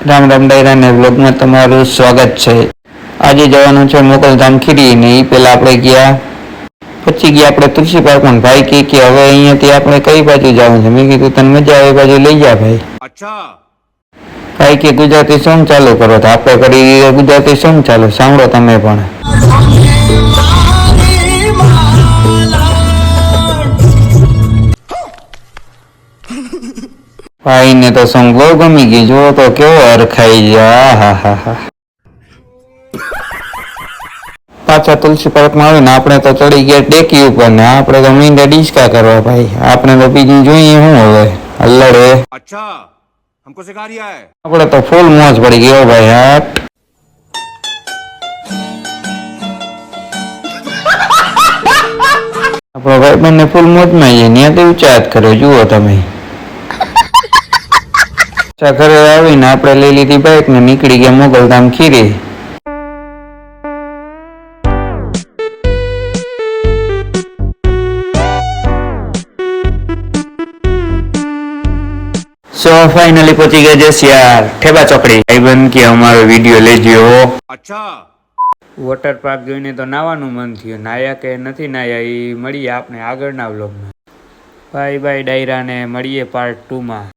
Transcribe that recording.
રામ રામ ડાયરા ને વ્લોગમાં તમારું સ્વાગત છે। આજે જવાનું છે મોકલધામ ખીરી ને એ પહેલા આપણે ગયા પછી ગયા આપણે તુલસી પાર્ક માં। ભાઈ કે હવે અહીંયાથી આપણે કઈ બાજુ જવાનું છે? મેં કીધું તને મજા આવે બાજુ લઈ જા ભાઈ। અચ્છા ભાઈ કે ગુજરાતી સોંગ ચાલુ કરો તો આપણે કરી ગુજરાતી સોંગ ચાલુ, સાંભળો તમે પણ। ભાઈ ને તો સોંગ બહુ ગમી ગયું, જો તો કેવો હરખાઈ ગયા। હા હા હા પાછા તુલસી પાર્ક માં આવીને આપણે તો ચડી ગયા ટેકી ઉપર ને આપણે તો મીંડા ડિસ્કા કરવા ભાઈ। આપણે તો બીજું જોઈએ શું હવે અલ્લડે। અચ્છા हमको सिखा रिया है। આપણે તો ફૂલ મોજ પડી ગયો ભાઈ। હાટ આપણો ભાઈ બંને ફૂલ મોજમાં જઈએ ત્યાંથી ઉચાત કર્યો, જુઓ તમે। ઘરે આવીને આપણે લઈ લીધી બાઇક ને નીકળી ગયા મોગલધામ ખીરી। સો ફાઇનલી પહોંચી ગયા જસિયાર ઠેબા ચોકડી। ભાઈબંધ કે અમારો વિડીયો લેજો। અચ્છા વોટર પાર્ક જોઈને તો નાવાનું મન થયું, નાયા કે નથી નાયા એ મળીએ આપણે આગળના વ્લોગમાં। બાય બાય ડાયરા ને મળીએ પાર્ટ 2 માં।